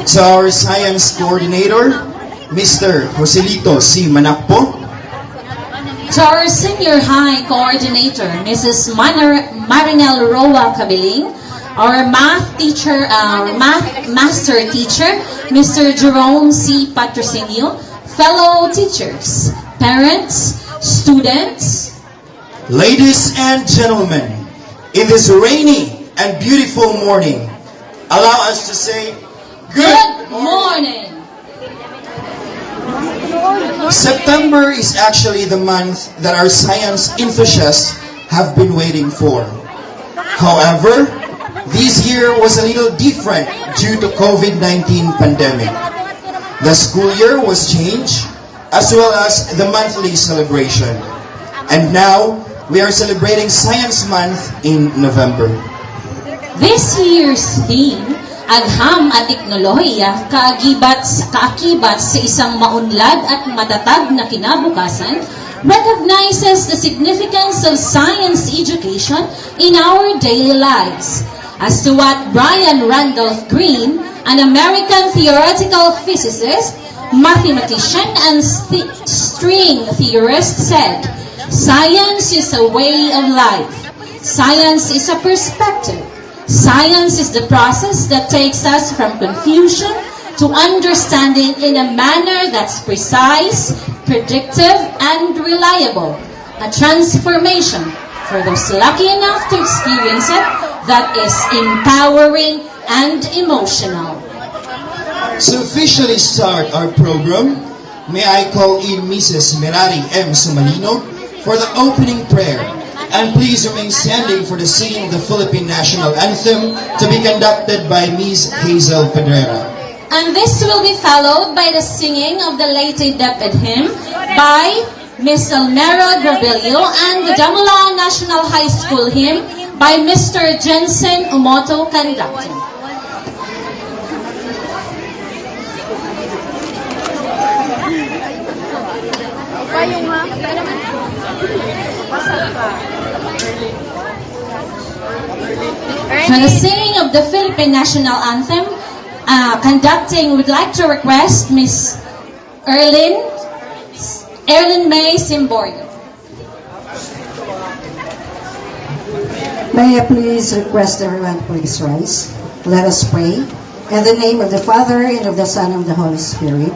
To our science coordinator, Mr. Joselito C. Manakpo. To our senior high coordinator, Mrs. Marinel Roa Cabiling. Our math teacher, our math master teacher, Mr. Jerome C. Patrocinio. Fellow teachers, parents, students, Ladies and gentlemen, in this rainy and beautiful morning, allow us to say good morning. September is actually the month that our science enthusiasts have been waiting for. However, this year was a little different due to COVID-19 pandemic. The school year was changed, as well as the monthly celebration. And now, we are celebrating Science Month in November. This year's theme, Agham at Teknolohiya, kaakibat sa isang maunlad at matatag na kinabukasan, recognizes the significance of science education in our daily lives. As to what Brian Randolph Green, an American theoretical physicist, mathematician, and string theorist said, "Science is a way of life. Science is a perspective. Science is the process that takes us from confusion to understanding in a manner that's precise, predictive, and reliable. A transformation for those lucky enough to experience it that is empowering and emotional." To officially start our program, may I call in Mrs. Merari M. Sumalino for the opening prayer. And please remain standing for the singing of the Philippine National Anthem to be conducted by Ms. Hazel Pedrera. And this will be followed by the singing of the Leyte Deped hymn by Ms. Elmera Grabilio and the Damula National High School hymn by Mr. Jensen Umoto conducting. For the singing of the Philippine National Anthem, conducting, we'd like to request Miss Erlyn May Simborgo. May I please request everyone please rise. Let us pray. In the name of the Father, and of the Son, and of the Holy Spirit.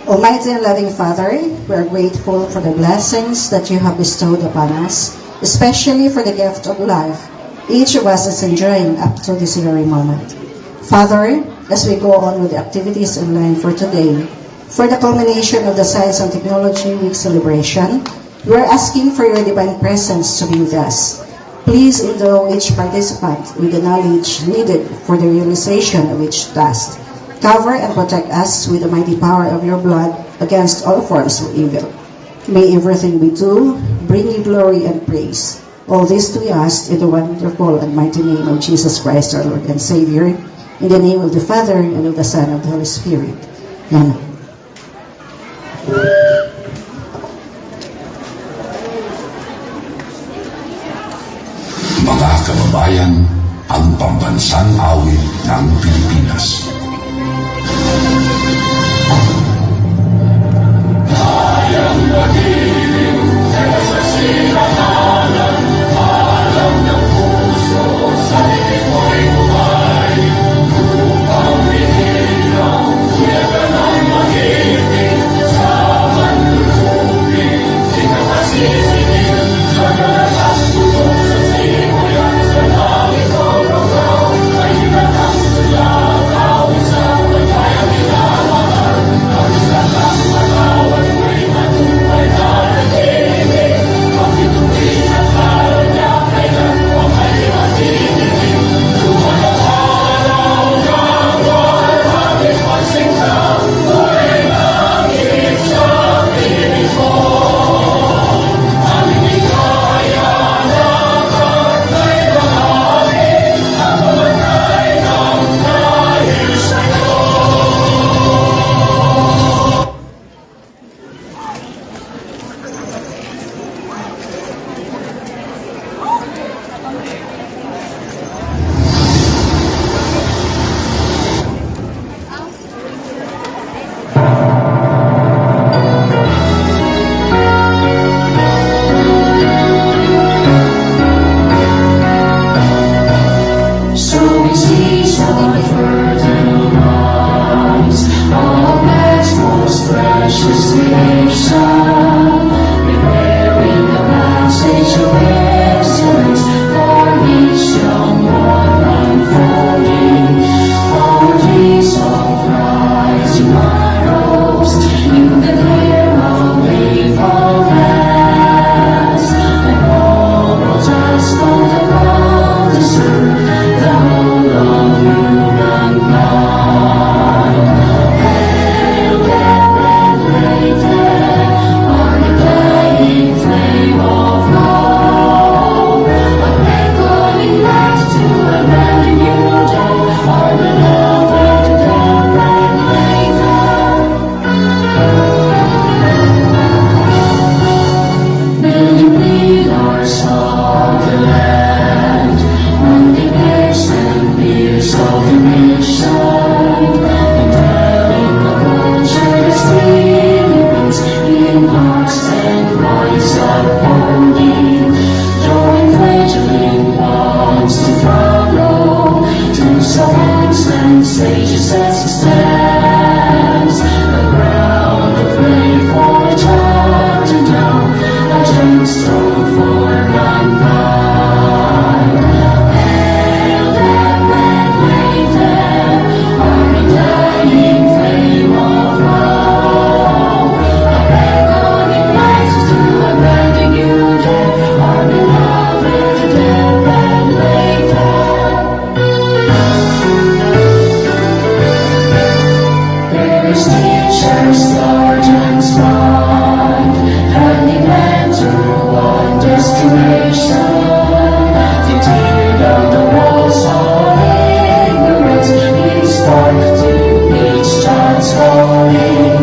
Almighty and loving Father, we are grateful for the blessings that you have bestowed upon us, especially for the gift of life each of us is enjoying up to this very moment. Father, as we go on with the activities in line for today, for the culmination of the Science and Technology Week celebration, we are asking for your divine presence to be with us. Please endow each participant with the knowledge needed for the realization of each task. Cover and protect us with the mighty power of your blood against all forms of evil. May everything we do bring you glory and praise. All this we ask in the wonderful and mighty name of Jesus Christ, our Lord and Savior, in the name of the Father, and of the Son, and of the Holy Spirit. Amen. Mga kababayan, ang pambansang awit ng Pilipinas. Hayang magiging sa sirahalan, alam ng puso sa liko'y buhay. Lupang bihirang, kuyagan ang magiting, sa manlulubing, sinakasisigil, sa lahat tulong sa simoy at sa langit o rogaw, ay hinatang tulakaw as he stands, the ground of faith for each up and down, a gemstone for mankind. Hail them that wait there, our undying flame of love, a beckoning light to a brand new day, our beloved dead and later. There's teachers, sergeants, bond, handing men to one destination. They tear down the walls of ignorance, each part to each child's calling.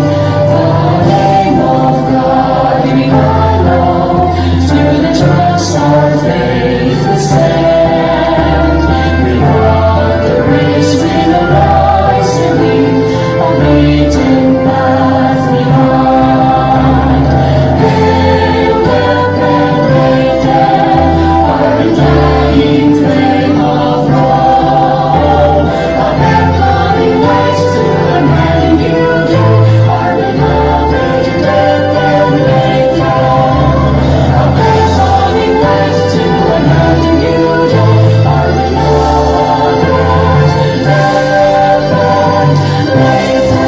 The name of God we know, through the trust our faith will stand. We run the race with our eyes and leave a beaten path behind. Hail them that wait there, our undying flame of love, a beckoning light to a brand new day, our beloved dead and later. A beckoning light to a brand new day, our beloved dead and later.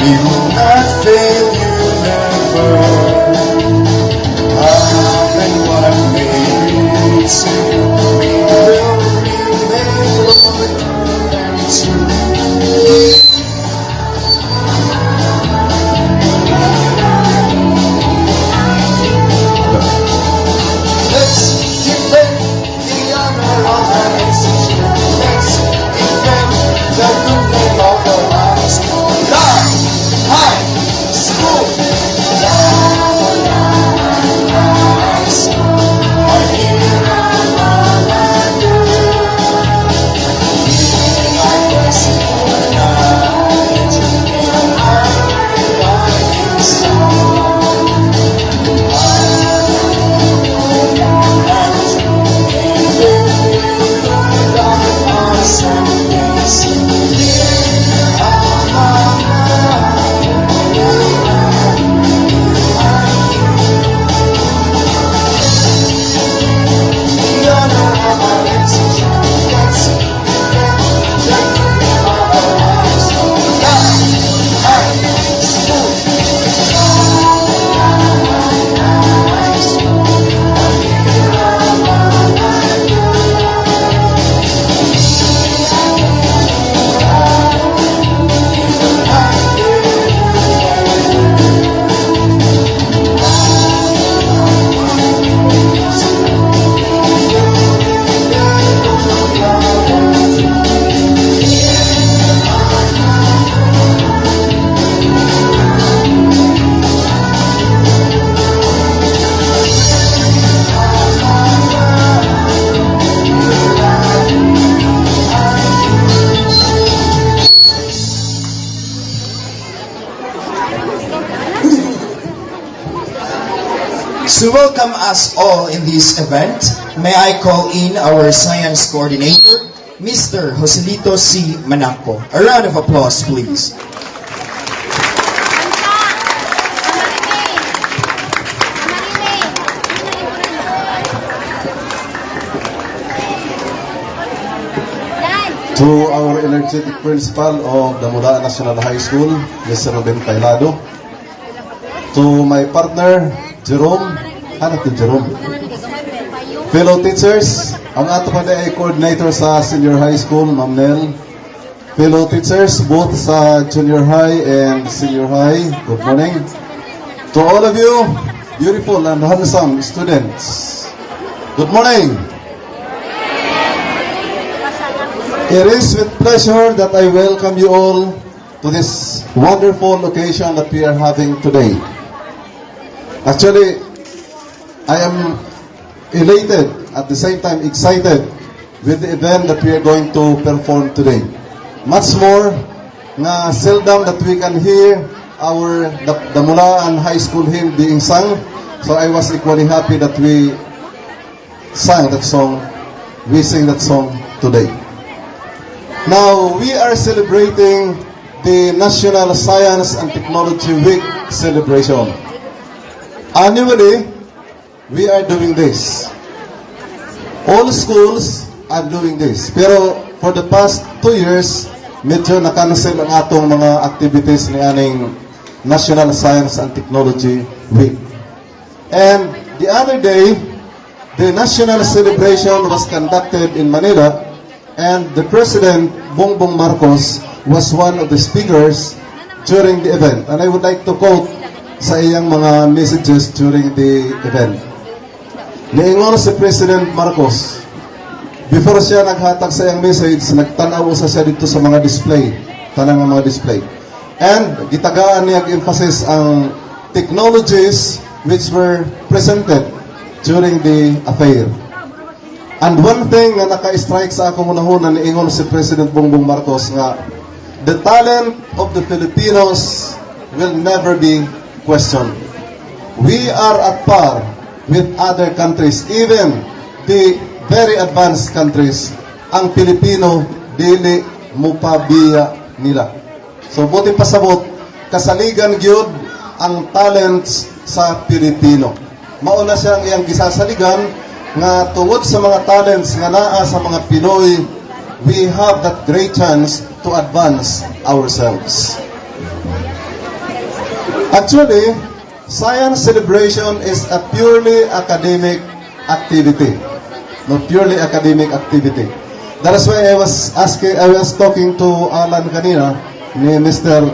We will not fail you never. Come and what I may say, we will remain loyal and true. Let's defend the honor of our nation. Let's defend the good name of our high school. High school. High school. Our hero of our giving our blessing for night in our rising star. To welcome us all in this event, may I call in our science coordinator, Mr. Joselito C. Manaco. A round of applause, please. To our energetic principal of the Mula National High School, Mr. Ruben Pailado. To my partner, Jerome. Hanap ni Jerome. Fellow teachers, ang ato pa ay coordinator sa senior high school, Ma'am Nel. Fellow teachers, both sa junior high and senior high, good morning. To all of you, beautiful and handsome students, good morning. It is with pleasure that I welcome you all to this wonderful occasion that we are having today. Actually, I am elated, at the same time excited with the event that we are going to perform today. Much more na seldom that we can hear our Damulaan High School hymn being sung. So I was equally happy that we sang that song, we sing that song today. Now, we are celebrating the National Science and Technology Week celebration. Annually, we are doing this. All schools are doing this. Pero for the past 2 years, medyo na-cancel ang atong mga activities ni aning National Science and Technology Week. And the other day, the national celebration was conducted in Manila, and the President, Bongbong Marcos, was one of the speakers during the event. And I would like to quote sa iyang mga messages during the event. Niingon si President Marcos, before siya naghatag sa iyang message, nagtanaw sa siya dito sa mga display, tanang mga display. And gitagaan niya emphasis ang technologies which were presented during the affair. And one thing na naka-strike sa akong unahuna niingon si President Bongbong Marcos nga, the talent of the Filipinos will never be questioned. We are at par with other countries, even the very advanced countries. Ang Pilipino dili mupabiya nila. So buti pasabot, kasaligan gyud ang talents sa Pilipino. Mauna siyang iyang gisasaligan nga tungod sa mga talents nga naa sa mga Pinoy, we have that great chance to advance ourselves. Actually, science celebration is a purely academic activity. No, purely academic activity. That is why I was talking to Alan kanina, ni Mr.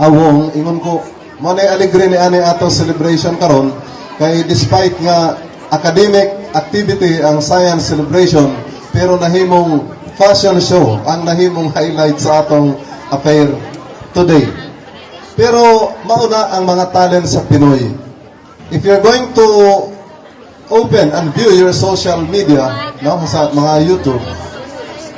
Awong, ingon ko, mo na aligre ni ani ato celebration karon kay despite nga academic activity ang science celebration, pero nahimong fashion show ang nahimong highlight sa atong affair today. Pero mauna ang mga talent sa Pinoy. If you're going to open and view your social media, no, sa mga YouTube,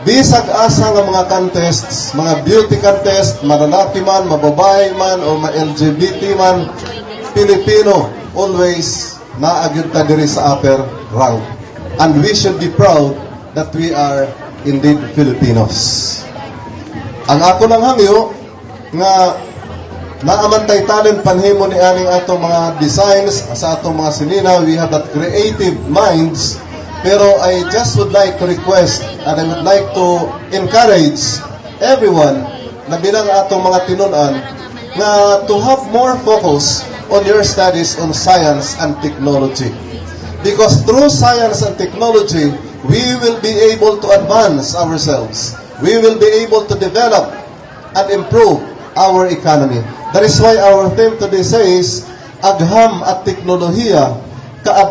bisag asa nga mga contests, mga beauty contest, malalaki man, mababae man, o ma-LGBT man, Pilipino, always naagyod ta diri sa upper rank. And we should be proud that we are indeed Filipinos. Ang ako lang hangyo, nga naamantay talent panhimo ni aning atong mga designs, sa atong mga sinina, we have that creative minds. Pero I just would like to request and I would like to encourage everyone na bilang atong mga tinunan na to have more focus on your studies on science and technology. Because through science and technology, we will be able to advance ourselves. We will be able to develop and improve our economy. That is why our theme today says, Agham at Teknolohiya,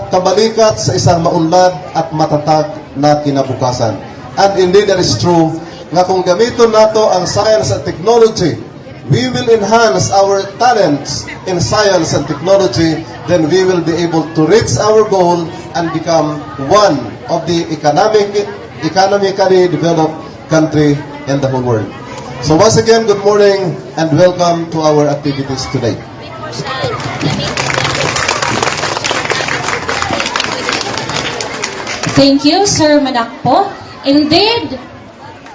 kabalikat sa isang maunlad at matatag na kinabukasan. And indeed, that is true, nga kung gamiton nato ang science and technology, we will enhance our talents in science and technology, then we will be able to reach our goal and become one of the economically developed country in the whole world. So once again, good morning and welcome to our activities today. Thank you, Sir Manakpo. Indeed,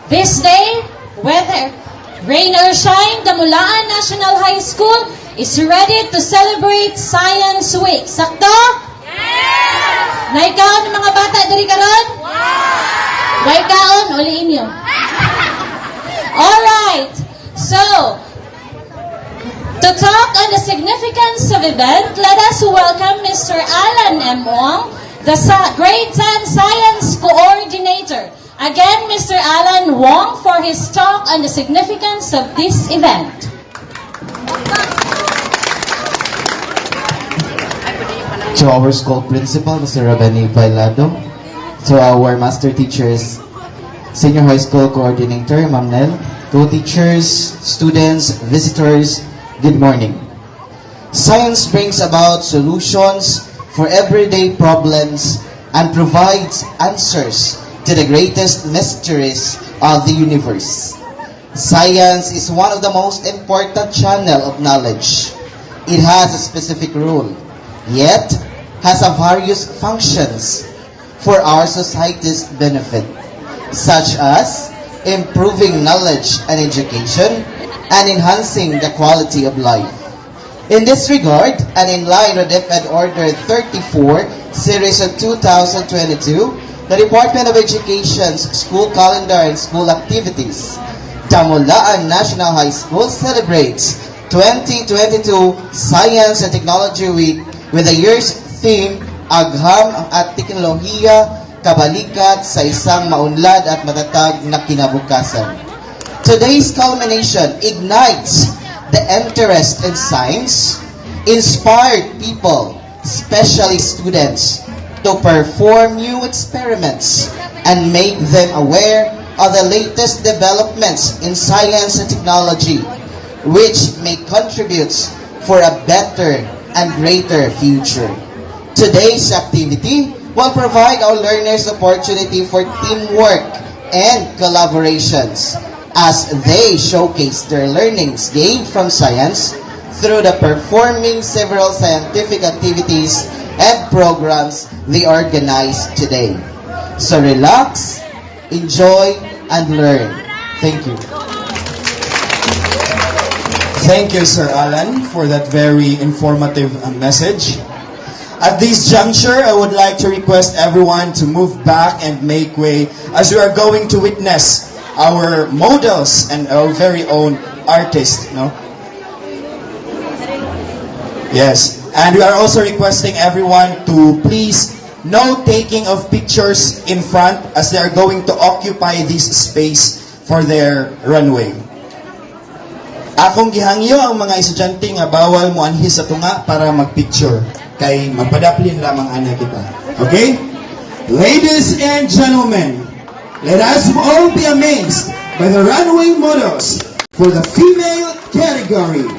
this day, whether rain or shine, Damulaan National High School is ready to celebrate Science Week. Sakto? Yes! Naikaon ng mga bata diri karon? Wow! Naikaon, uliin niyo. Alright, so, to talk on the significance of event, let us welcome Mr. Alan M. Wong, the Grade 10 Science Coordinator. Again, Mr. Alan Wong for his talk on the significance of this event. To our school principal, Mr. Rabeni Bailado, to our master teachers, Senior High School Coordinator, Ma'am Nel, co-teachers, students, visitors, good morning. Science brings about solutions for everyday problems and provides answers to the greatest mysteries of the universe. Science is one of the most important channel of knowledge. It has a specific role, yet has a various functions for our society's benefit, such as improving knowledge and education and enhancing the quality of life. In this regard, and in line with DepEd Order 34, Series of 2022, the Department of Education's school calendar and school activities, Damulaan National High School celebrates 2022 Science and Technology Week with the year's theme, Agham at Teknolohiya, Kabalikat sa isang maunlad at matatag na kinabukasan. Today's culmination ignites the interest in science, inspired people, especially students, to perform new experiments and make them aware of the latest developments in science and technology, which may contribute for a better and greater future. Today's activity will provide our learners opportunity for teamwork and collaborations as they showcase their learnings gained from science through the performing several scientific activities and programs they organize today. So relax, enjoy, and learn. Thank you. Thank you, Sir Alan, for that very informative message. At this juncture, I would like to request everyone to move back and make way as we are going to witness our models and our very own artist, no? Yes, and we are also requesting everyone to please no taking of pictures in front as they are going to occupy this space for their runway. Akong gihangyo ang mga estudyante nga bawal mo anhi sa tunga para magpicture kay magpadaplin lamang ana kita. Okay? Ladies and gentlemen, let us all be amazed by the runway models for the female category.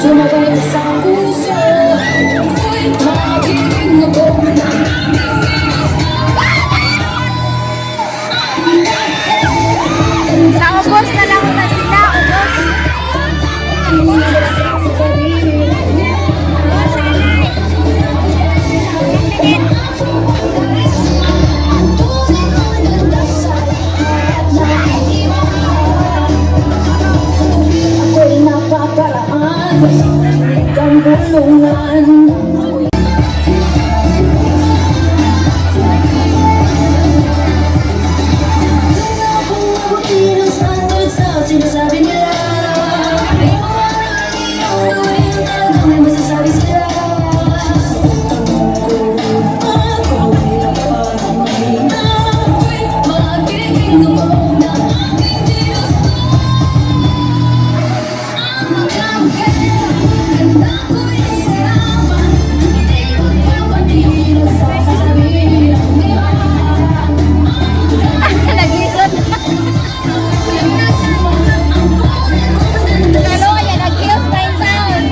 Sumabay ka sa puso, ako'y magiging mabuti. Sa ubos na lang na sila, ubos. Ako'y napaparaan, kang bulungan. Kung mabuti ng standard sa sinasabi nila, talagang may masasabi sila. Sa utang ko, ako'y napaparamay na ako'y magiging lubog na aking Diyos. Ang magkakaganda ko'y hirapan, hindi magpapanira sa sasabihin ng iba. Nag-isot. Lalo kaya nag-heels na yung sound.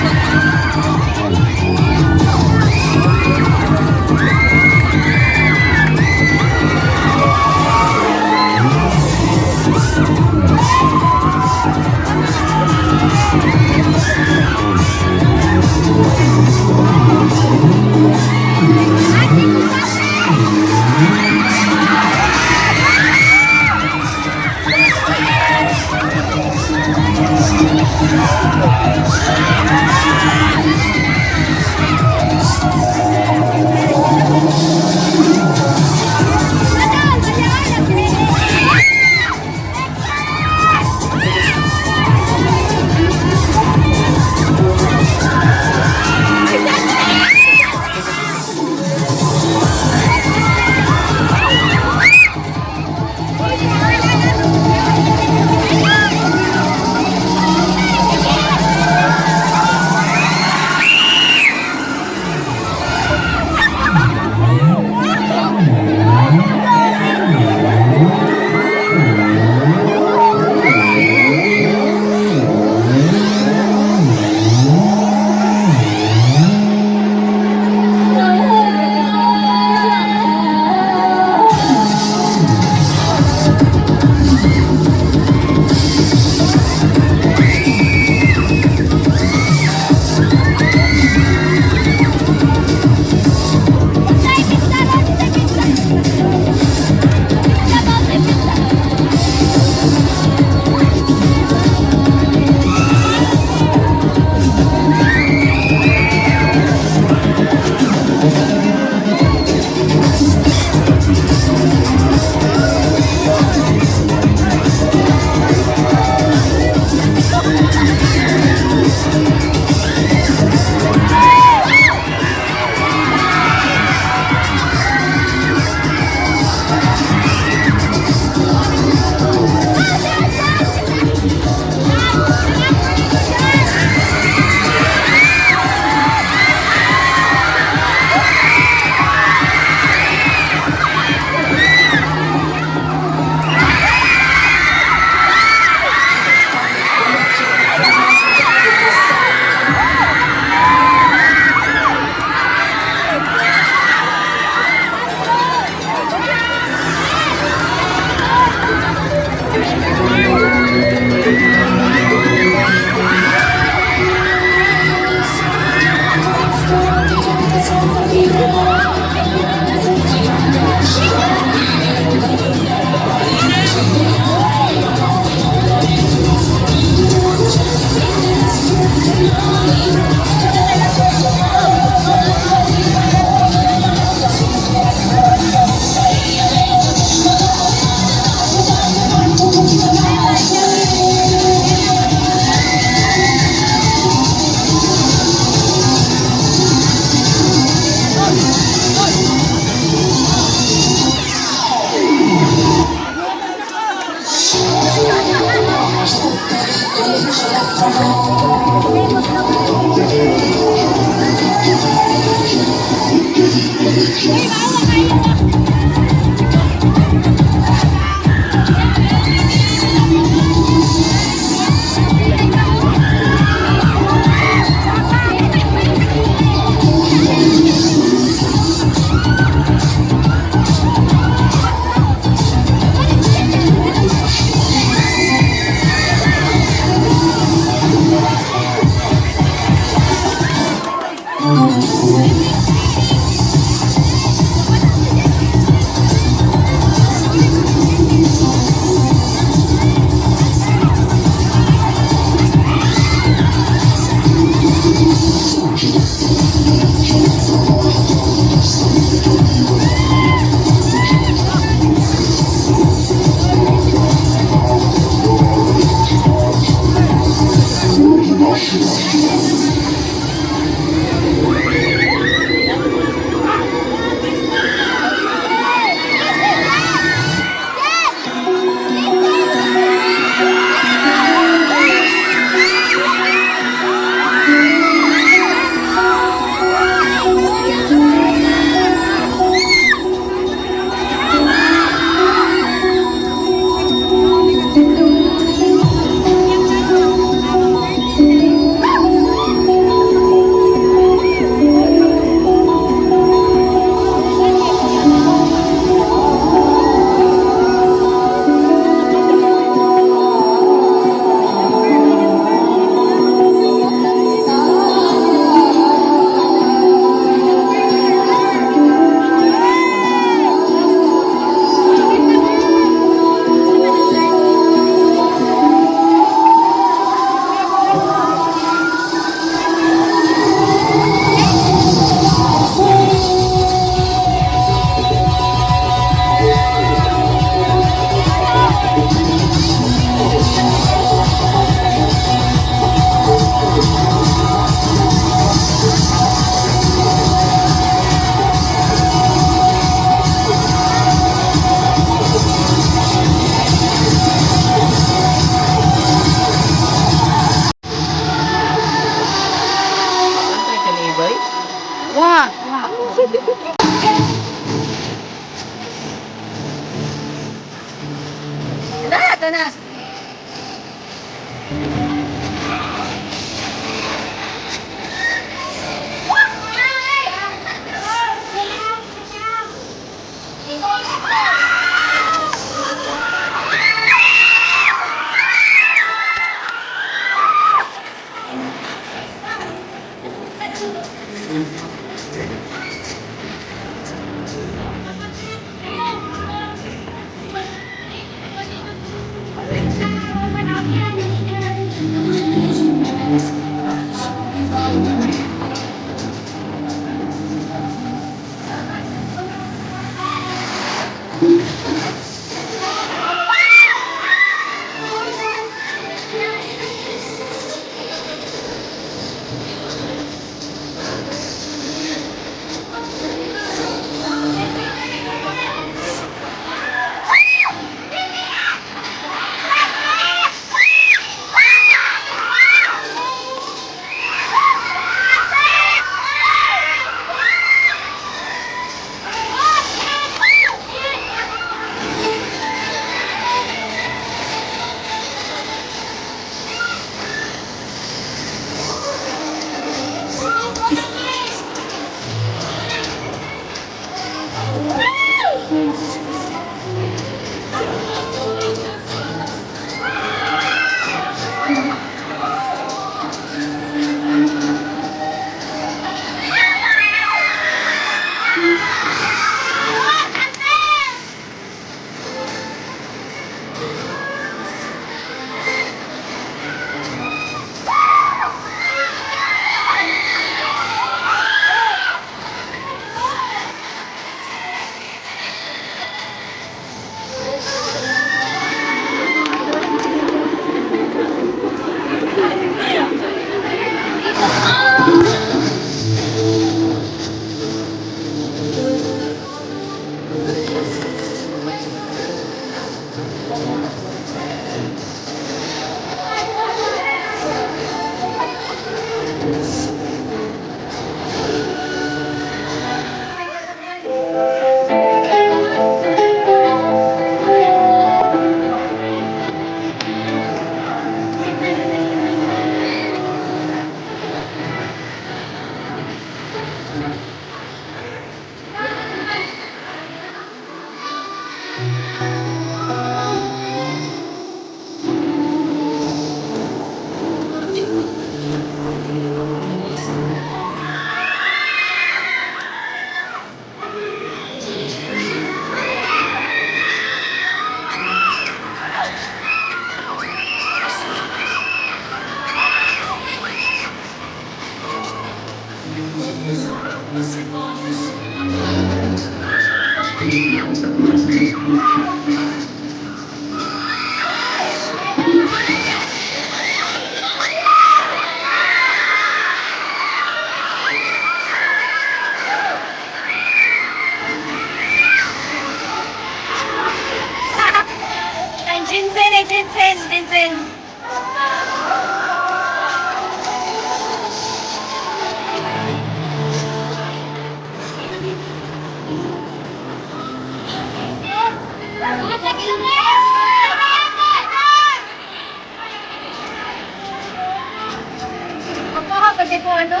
kasi kung ano.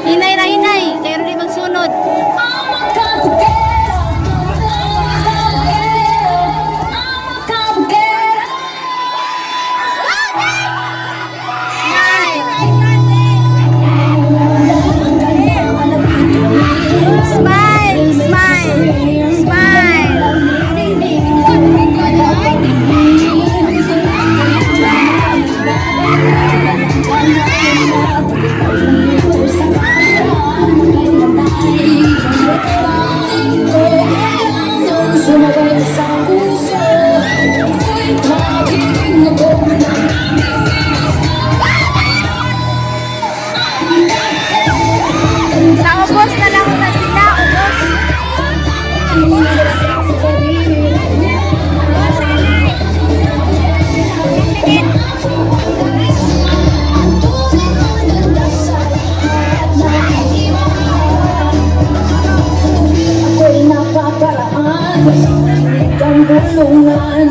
Hinay na hinay, kayo rin magsunod. Smile, smile, smile. Sa ubos na lang na sila, ubos. Ako'y napakaraan, ang tulungan.